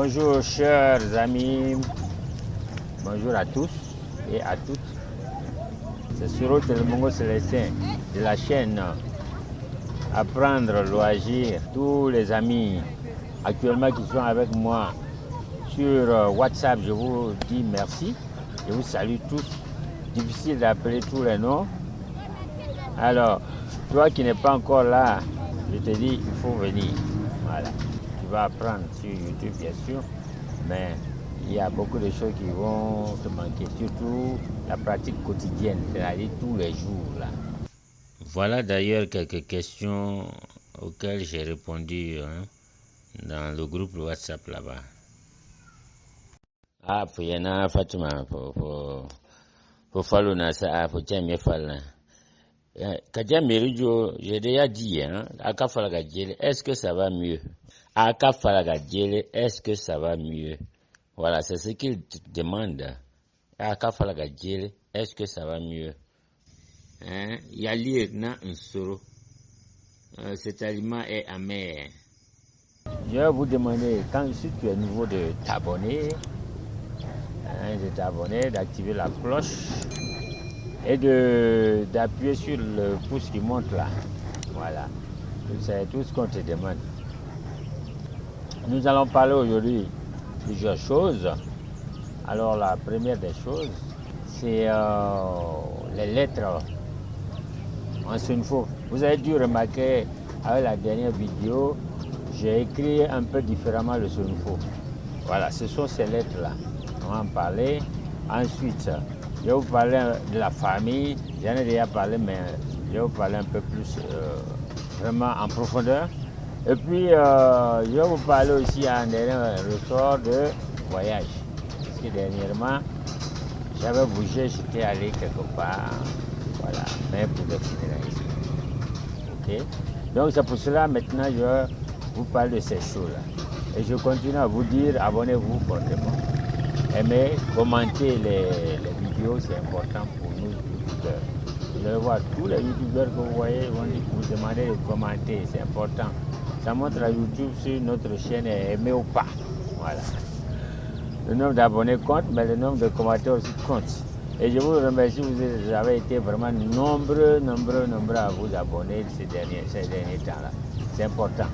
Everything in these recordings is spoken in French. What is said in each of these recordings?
Bonjour chers amis, bonjour à tous et à toutes. C'est Suro Telemongo Célestin de la chaîne Apprendre Loisir. Tous les amis actuellement qui sont avec moi sur WhatsApp, je vous dis merci. Je vous salue tous. Difficile d'appeler tous les noms. Alors, toi qui n'es pas encore là, je te dis, il faut venir. Voilà. Tu vas apprendre sur YouTube, bien sûr, mais il y a beaucoup de choses qui vont te manquer, surtout la pratique quotidienne, c'est-à-dire tous les jours. Là. Voilà d'ailleurs quelques questions auxquelles j'ai répondu dans le groupe WhatsApp là-bas. Ah, pour y en a Fatima, pour Fallo Nasa, pour Tiamé Falna. Kadia Meridio, j'ai déjà dit, Aka Falagadjele, est-ce que ça va mieux? Aka Falagadjele, est-ce que ça va mieux? Voilà, c'est ce qu'il demande. Aka Falagadjele, est-ce que ça va mieux? Yali na un soro. Cet aliment est amer. Je vais vous demander, si tu es nouveau, de t'abonner, d'activer la cloche et d'appuyer sur le pouce qui monte là. Voilà. C'est tout ce qu'on te demande. Nous allons parler aujourd'hui de plusieurs choses. Alors la première des choses, c'est les lettres en sunfo. Vous avez dû remarquer avec la dernière vidéo, j'ai écrit un peu différemment le sunfo. Voilà, ce sont ces lettres-là. On va en parler. Ensuite, je vais vous parler de la famille. J'en ai déjà parlé, mais je vais vous parler un peu plus vraiment en profondeur. Et puis, je vais vous parler aussi en dernier ressort de voyage. Parce que dernièrement, j'avais bougé, j'étais allé quelque part. Voilà, mais pour le ici. Ok? Donc, c'est pour cela, maintenant, je vais vous parler de ces choses-là. Et je continue à vous dire, abonnez-vous fortement. Aimez, commentez les vidéos, c'est important pour nous, youtubeurs. Vous allez voir, tous les youtubeurs que vous voyez vont vous demander de commenter, c'est important. Ça montre à YouTube sur notre chaîne est aimé ou pas. Voilà. Le nombre d'abonnés compte, mais le nombre de commentaires aussi compte. Et je vous remercie, vous avez été vraiment nombreux à vous abonner ces derniers temps-là. C'est important.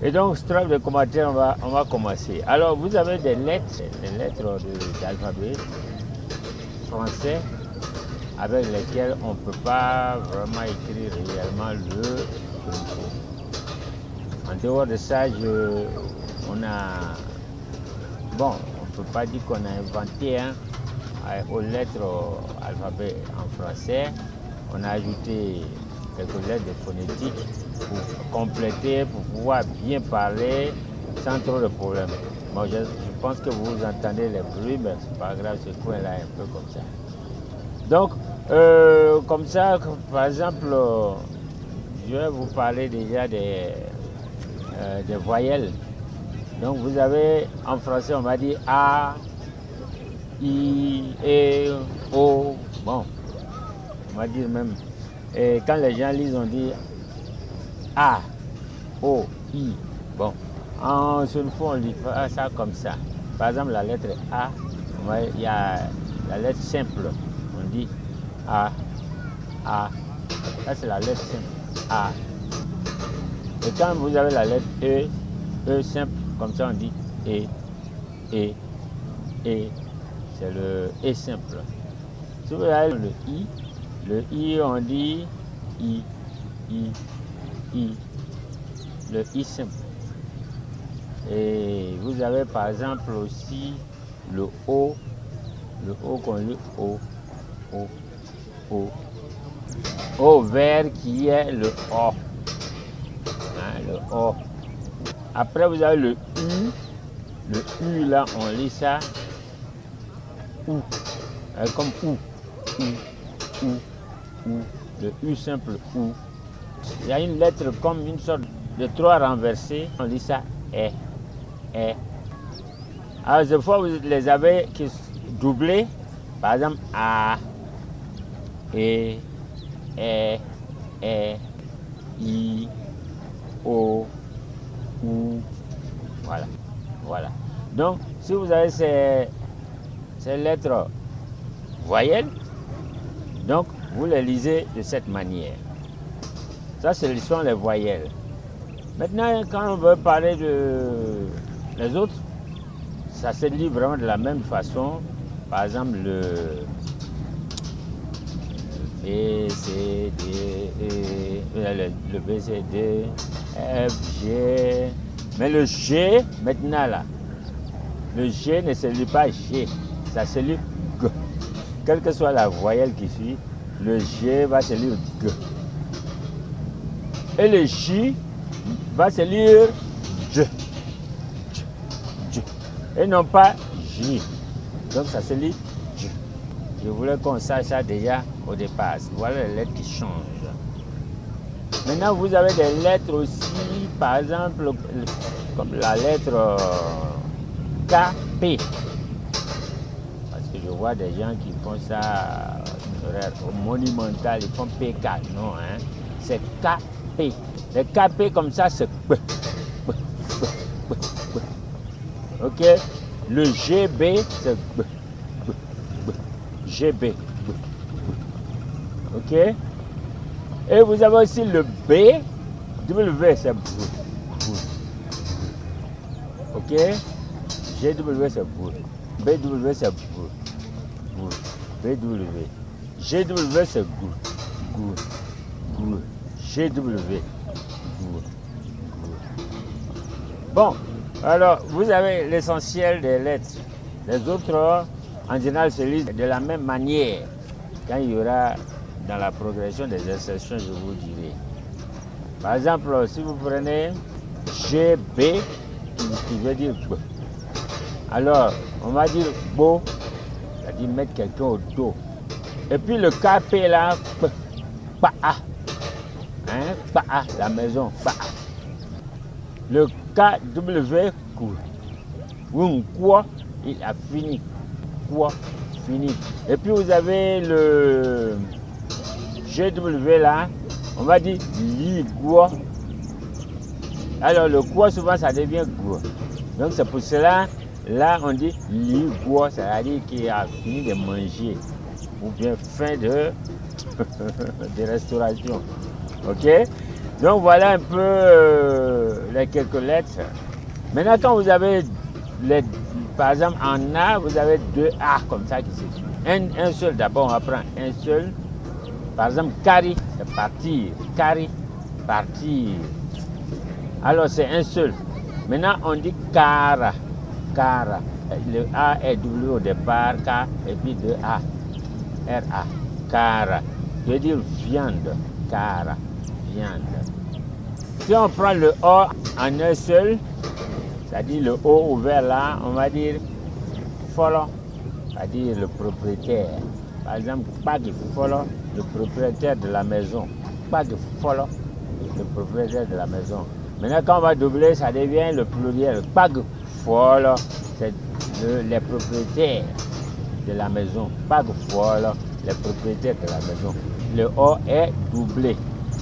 Et donc, strophe de commentaires, on va commencer. Alors, vous avez des lettres d'alphabet français avec lesquelles on ne peut pas vraiment écrire réellement le sunfo. En dehors de ça, on a... Bon, on ne peut pas dire qu'on a inventé aux lettres alphabet en français. On a ajouté quelques lettres de phonétique pour compléter, pour pouvoir bien parler sans trop de problèmes. Bon, je pense que vous entendez les bruits, mais c'est pas grave, ce coin-là est un peu comme ça. Donc, comme ça, par exemple, je vais vous parler déjà des voyelles. Donc, vous avez, en français, on va dire A, I, E, O. Bon, on va dire même. Et quand les gens lisent, on dit A, O, I. Bon, en sunfo, on lit ça comme ça. Par exemple, la lettre A, il y a la lettre simple. On dit A, A. Ça, c'est la lettre simple. A. Et quand vous avez la lettre E, E simple, comme ça, on dit E, E, E. C'est le E simple. Si vous avez le I, on dit I, I, I. Le I simple. Et vous avez par exemple aussi le O qu'on lit O, O, O. O vert qui est le O. Le O. Après vous avez le U. Le U là, on lit ça OU. Comme OU. OU, OU, OU. Le U simple OU. Il y a une lettre comme une sorte de 3 renversés. On lit ça E. E. Alors, des fois, vous les avez qui doublés. Par exemple, A, E, E, E, I, O, U. Voilà. Voilà. Donc, si vous avez ces lettres voyelles, donc vous les lisez de cette manière. Ça, ce sont les voyelles. Maintenant, quand on veut parler de les autres, ça se lit vraiment de la même façon. Par exemple, le B, C, D, E, le B, C, D, F, G. Mais le G, maintenant là, le G ne se lit pas G, ça se lit G. Quelle que soit la voyelle qui suit, le G va se lire G. Et le J va se lire J. Et non pas J. Donc ça se lit J. Je voulais qu'on sache ça déjà au départ. Voilà les lettres qui changent. Maintenant, vous avez des lettres aussi, par exemple, comme la lettre KP. Parce que je vois des gens qui font ça au monumental, ils font P4. Non, hein? C'est KP. Les KP comme ça, c'est P. Ok? Le GB, c'est B. GB. Ok? Et vous avez aussi le B. W, c'est B. Ok? GW, c'est B. BW, c'est B. BW. GW, c'est G. GW. Bon, alors vous avez l'essentiel des lettres. Les autres, en général, se lisent de la même manière. Quand il y aura dans la progression des insertions, je vous dirai. Par exemple, si vous prenez GB, qui veut dire B. Alors, on va dire beau, c'est-à-dire mettre quelqu'un au dos. Et puis le KP là, pa a. Hein, pa a, la maison, pa a. Le KW, quoi, il a fini. Quoi, fini. Et puis vous avez le GW là, on va dire ligua. Alors le quoi, souvent ça devient quoi. Donc c'est pour cela, là on dit ligua, c'est-à-dire qu'il a fini de manger. Ou bien fin de restauration. Ok? Donc voilà un peu les quelques lettres. Maintenant, quand vous avez, par exemple, en A, vous avez deux A comme ça qui s'écrit. Un seul, d'abord, on va prendre un seul. Par exemple, cari, c'est partir. Cari, partir. Alors, c'est un seul. Maintenant, on dit cara. Cara. Le A est doublé au départ, K, et puis deux A. R-A. Cara. Je veux dire viande. Cara. Viande. Si on prend le O en un seul, c'est-à-dire le O ouvert là, on va dire follow, c'est-à-dire le propriétaire. Par exemple, Pagi follow, le propriétaire de la maison. Pagi follow, le propriétaire de la maison. Maintenant, quand on va doubler, ça devient le pluriel. Pagi follow, c'est les propriétaires de la maison. Pagi follow, les propriétaires de la maison. Le O est doublé.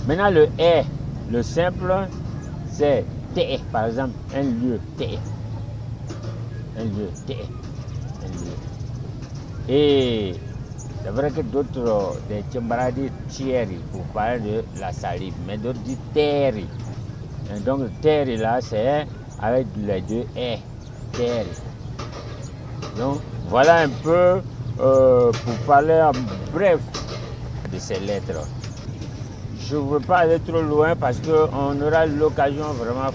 Maintenant, le E, le simple, c'est T, par exemple, un lieu, T. Un lieu, T. Un lieu. Et c'est vrai que d'autres, des Tchambara disent Thierry pour parler de la salive, mais d'autres disent Terry. Et donc, Terry là, c'est avec les deux E, Terry. Donc, voilà un peu pour parler en bref de ces lettres. Je ne veux pas aller trop loin parce qu'on aura l'occasion vraiment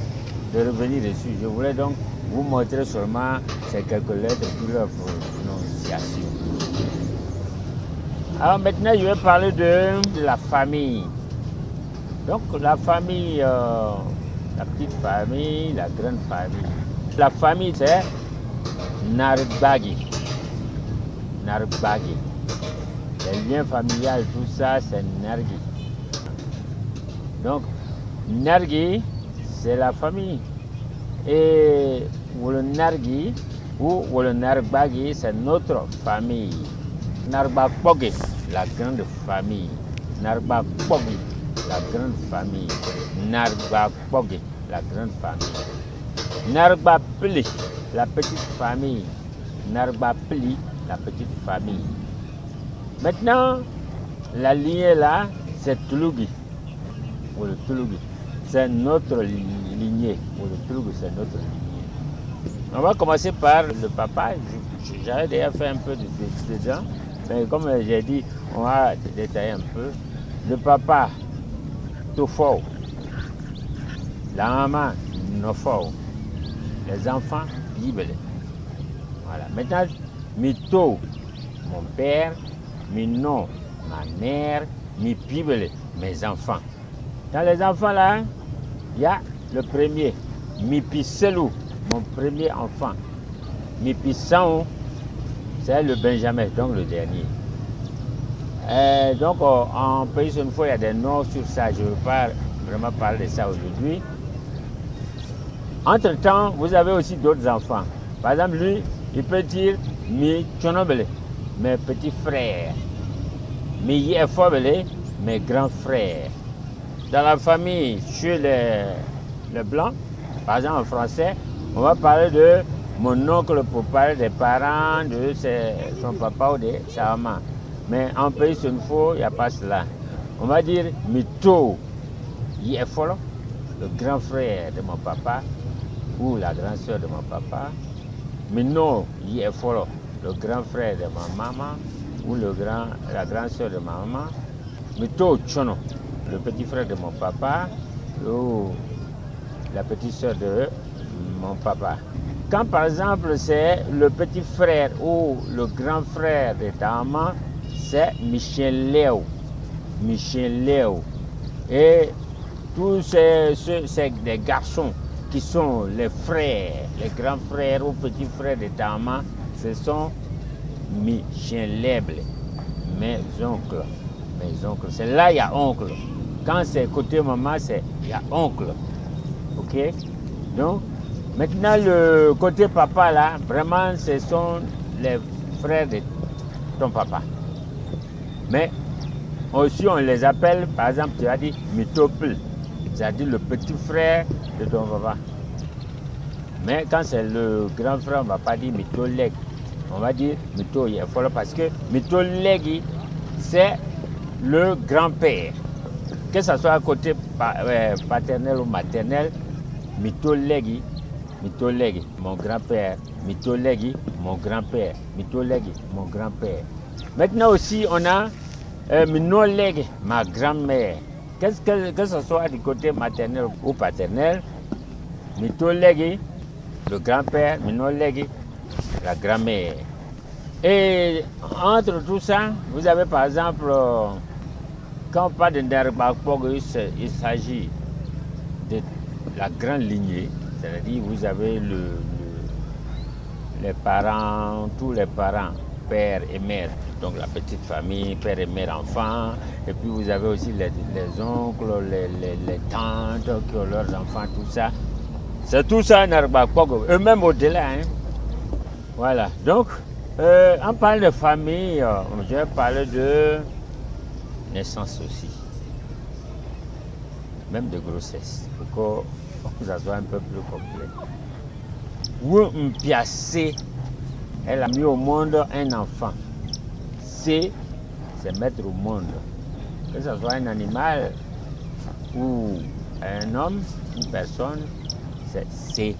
de revenir dessus. Je voulais donc vous montrer seulement ces quelques lettres pour leur prononciation. Alors maintenant, je vais parler de la famille. Donc la famille, la petite famille, la grande famille. La famille, c'est Narbagi. Narbagi. Les liens familiales, tout ça, c'est Nargi. Donc, Nargi, c'est la famille. Et le Nargi ou le Narbagi, c'est notre famille. Narbakpogi, la grande famille. Narbakpogi, la grande famille. Narbakpogi, la grande famille. Narbapli, la petite famille. Narbapli, la petite famille. Maintenant, la lignée là, c'est Tulugi. Ou le Tulugi. C'est notre lignée. Ou le Tulugi, c'est notre lignée. On va commencer par le papa. J'avais déjà fait un peu dedans. Mais comme j'ai dit, on va détailler un peu. Le papa, Tofo. La maman, Nofo. Les enfants, Bible. Voilà. Maintenant, Mito, mon père. Mino, ma mère. Mi Bible, mes enfants. Dans les enfants là, il y a le premier, Mipiselou, mon premier enfant. Mipisao, c'est le Benjamin, donc le dernier. Donc en pays une fois, il y a des noms sur ça. Je ne veux pas vraiment parler de ça aujourd'hui. Entre-temps, vous avez aussi d'autres enfants. Par exemple, lui, il peut dire Mi Chonobele, mes petits frères. Mi Yefobele, mes grands frères. Dans la famille, chez les Blancs, par exemple en français, on va parler de mon oncle pour parler des parents de son papa ou de sa maman. Mais en pays Sunfo, il n'y a pas cela. On va dire Mito Yefolo, le grand frère de mon papa, ou la grande soeur de mon papa. Mino Yefolo, le grand frère de ma maman, ou la grande soeur de ma maman. Mito Chono, le petit frère de mon papa, ou la petite soeur de mon papa. Quand par exemple c'est le petit frère ou le grand frère de ta maman, c'est Michel Léo. Michel Léo. Et tous ces des garçons qui sont les frères, les grands frères ou petits frères de ta maman, ce sont Michel Léble, mes oncles. Mes oncles. C'est là il y a oncle. Quand c'est côté maman, il y a oncle. Ok? Donc, maintenant le côté papa là, vraiment ce sont les frères de ton papa. Mais aussi on les appelle, par exemple, tu as dit Mitople, c'est-à-dire le petit frère de ton papa. Mais quand c'est le grand frère, on ne va pas dire Mitoleg, on va dire Mitoye. Parce que Mitolegi, c'est le grand-père. Que ce soit à côté paternel ou maternel, Mitolegi, mon grand-père. Mitolegi, mon grand-père. Mitolegi, mon grand-père. Maintenant aussi, on a Minolegi, ma grand-mère. Que ce soit du côté maternel ou paternel, Mitolegi, le grand-père, Minolegi, la grand-mère. Et entre tout ça, vous avez par exemple, quand on parle de Nderbakpog, il s'agit de la grande lignée, c'est-à-dire vous avez les parents, tous les parents, père et mère, donc la petite famille, père et mère enfants, et puis vous avez aussi les oncles, les tantes qui ont leurs enfants, tout ça. C'est tout ça Nderbakpog, eux-mêmes au-delà. Hein. Voilà, donc on parle de famille, je vais parler de naissance aussi, même de grossesse, pour que ça soit un peu plus complet. Où Mpiassé, elle a mis au monde un enfant. C'est mettre au monde. Que ce soit un animal ou un homme, une personne, c'est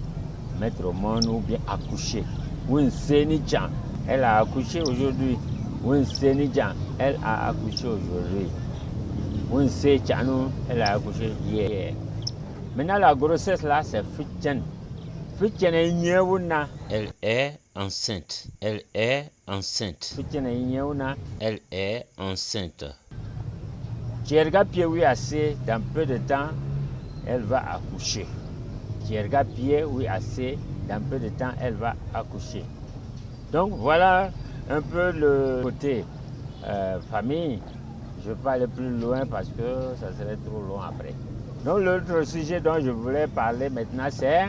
mettre au monde ou bien accoucher. Ou une Sénichan, elle a accouché aujourd'hui. Ou une Sénichan, elle a accouché aujourd'hui. Ou une Séchanou, elle a accouché hier. Maintenant, la grossesse là, c'est Fitchen. Fitchen est Nyeuna. Elle est enceinte. Elle est enceinte. Fitchen est Nyeuna. Elle est enceinte. Tierga Pied assez, dans peu de temps, elle va accoucher. Tierga Pied assez, dans peu de temps, elle va accoucher. Donc voilà un peu le côté famille. Je ne vais pas aller plus loin parce que ça serait trop long après. Donc l'autre sujet dont je voulais parler maintenant, c'est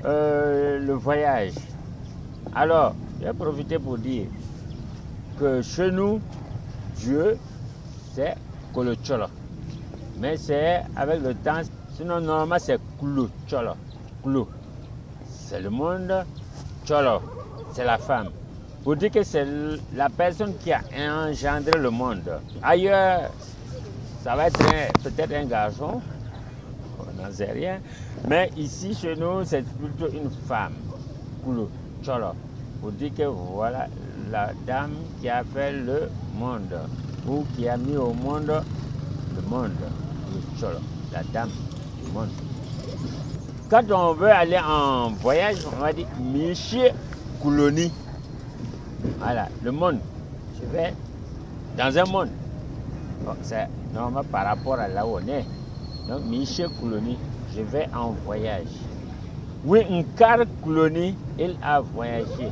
le voyage. Alors, j'ai profité pour dire que chez nous, Dieu, c'est Kolocholo. Mais c'est avec le temps, sinon normalement c'est Kloucholo. Klou. C'est le monde Cholo, c'est la femme. Pour dire que c'est la personne qui a engendré le monde. Ailleurs, ça va être peut-être un garçon, on n'en sait rien. Mais ici, chez nous, c'est plutôt une femme. Cholo. Pour dire que voilà la dame qui a fait le monde. Ou qui a mis au monde le monde. Le Cholo, la dame du monde. Quand on veut aller en voyage, on va dire Michel Couloni. Voilà, le monde. Je vais dans un monde. Bon, c'est normal par rapport à là où on est. Donc, Michel Couloni, je vais en voyage. Oui, Nkar Couloni, il a voyagé.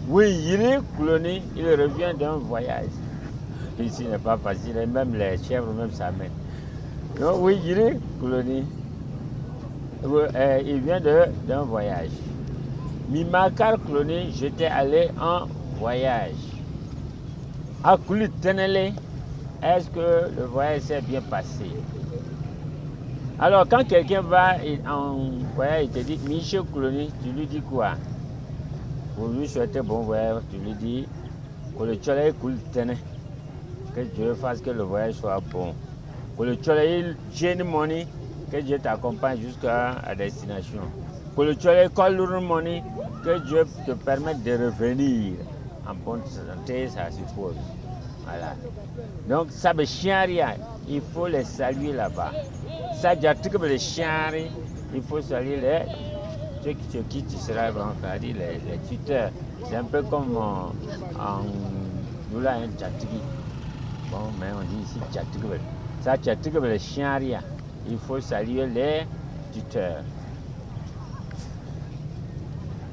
Oui, Yiri Couloni, il revient d'un voyage. Ici n'est pas facile, et même les chèvres, même ça mène. Donc, oui, Yiri Couloni, il vient d'un voyage. Mimakar Couloni, j'étais allé en voyage. À Koulit-Tenele, est-ce que le voyage s'est bien passé? Alors, quand quelqu'un va en voyage, il te dit Michel Couloni, tu lui dis quoi? Pour lui souhaiter bon voyage, tu lui dis que le soleil coule tenez, que Dieu fasse que le voyage soit bon. Que le soleil tienne money, que Dieu t'accompagne jusqu'à la destination. Que le soleil colle le money, que Dieu te permette de revenir en bonne santé, ça suppose. Voilà. Donc, ça me chiaria, il faut les saluer là-bas. Ça, les chiari, il faut saluer ceux qui tu seras vraiment, c'est-à-dire les tuteurs. C'est un peu comme en nous là, un tchatiki. Bon, mais on dit ici tchatiki. Ça, tchatiki, les chiaria, il faut saluer les tuteurs.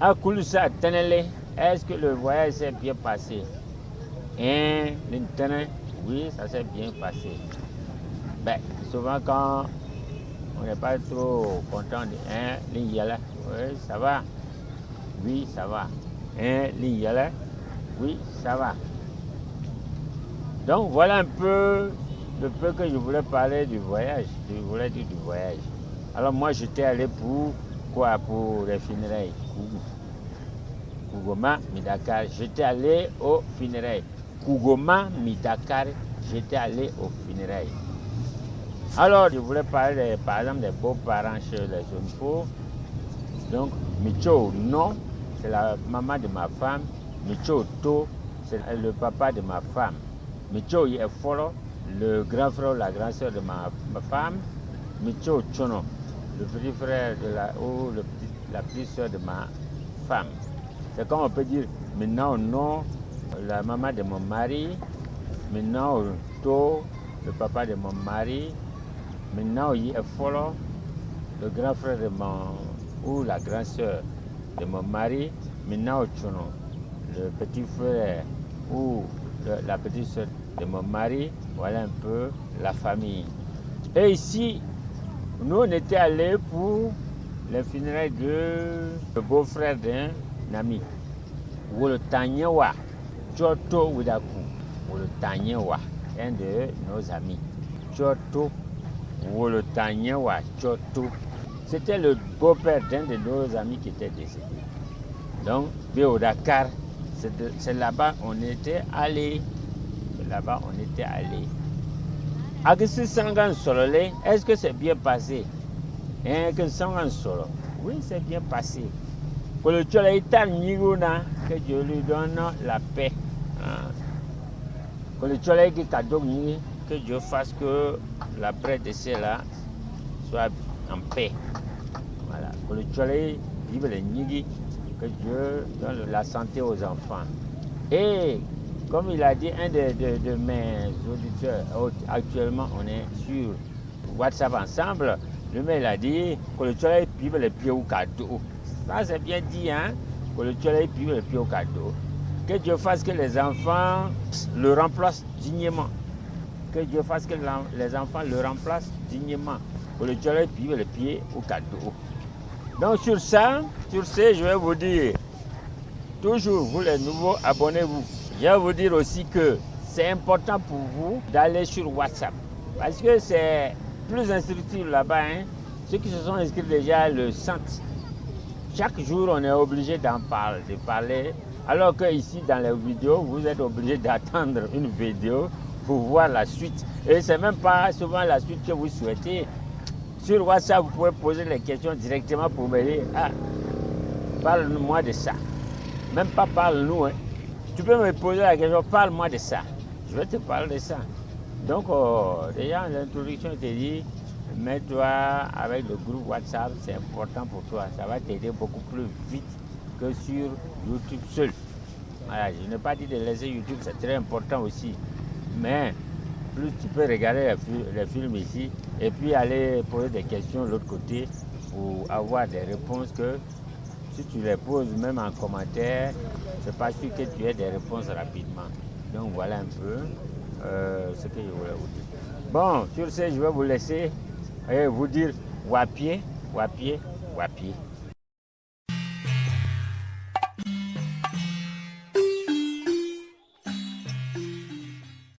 À Kouloussa, Tenele, est-ce que le voyage s'est bien passé? Hein, oui, ça s'est bien passé. Ben, souvent quand on n'est pas trop content de l'Iyala, oui, ça va. Oui, ça va. L'Iyala, oui, ça va. Donc voilà un peu le peu que je voulais parler du voyage. Je voulais dire du voyage. Alors moi j'étais allé pour quoi? Pour les funérailles. Kougoma, Midakar. J'étais allé aux funérailles. Kougoma, Midakar, j'étais allé aux funérailles. Alors, je voulais parler, par exemple, des beaux-parents chez les Zonfo. Donc, Micho Non, c'est la maman de ma femme. Micho To, c'est le papa de ma femme. Micho Yefolo, le grand frère ou la grande soeur de ma femme. Micho Chono, le petit frère de la petite soeur de ma femme. C'est comme on peut dire maintenant non, la maman de mon mari, maintenant To, le papa de mon mari, maintenant il est Folo, le grand frère de ou la grande soeur de mon mari, maintenant Chono, le petit frère ou la petite soeur de mon mari, voilà un peu la famille. Et ici, nous on était allés pour les funérailles de le beau-frère d'un ami. Wolo Tanyewa, Choto Widaku, Wolo Tanyewa, un de nos amis. Choto, Wolo Tanyewa, Choto. C'était le beau-père d'un de nos amis qui était décédé. Donc, au Dakar, c'est là-bas on était allé. C'est là-bas on était allé. Agisi Sangan Sololé, est-ce que c'est bien passé? Que Sangan Solo, oui, c'est bien passé. Pour le Tcholeïta Niguna, que Dieu lui donne la paix. Pour le Tcholeïta Kadogni, que Dieu fasse que l'après-décès là soit en paix. Voilà. Pour le Tcholeïta, vive le Nigi, que Dieu donne la santé aux enfants. Et comme il a dit un de mes auditeurs, actuellement on est sur WhatsApp ensemble, lui-même il a dit que le Tcholeïta vive le pied au cadeau. Ça c'est bien dit, hein, que le Tcholeïta vive le pied au cadeau. Que Dieu fasse que les enfants le remplacent dignement. Que Dieu fasse que les enfants le remplacent dignement. Que le Tcholeïta vive le pied au cadeau. Donc sur ce, je vais vous dire, toujours vous les nouveaux, abonnez-vous. Je vais vous dire aussi que c'est important pour vous d'aller sur WhatsApp. Parce que c'est plus instructif là-bas. Hein. Ceux qui se sont inscrits déjà le sentent. chaque jour, on est obligé d'en parler, de parler. Alors que ici, dans les vidéos, vous êtes obligé d'attendre une vidéo pour voir la suite. Et c'est même pas souvent la suite que vous souhaitez. Sur WhatsApp, vous pouvez poser les questions directement pour me dire, ah, parle-moi de ça. Même pas parle-nous. Hein. Tu peux me poser la question, parle-moi de ça. Je vais te parler de ça. Donc, déjà en introduction, je te dis, mets-toi avec le groupe WhatsApp, c'est important pour toi. Ça va t'aider beaucoup plus vite que sur YouTube seul. Voilà, je n'ai pas dit de laisser YouTube, c'est très important aussi. Mais plus tu peux regarder les films ici et puis aller poser des questions de l'autre côté pour avoir des réponses que si tu les poses même en commentaire, c'est pas sûr que tu aies des réponses rapidement. Donc voilà un peu ce que je voulais vous dire. Bon, sur ce, je vais vous laisser et vous dire wapier, wapier, wapier.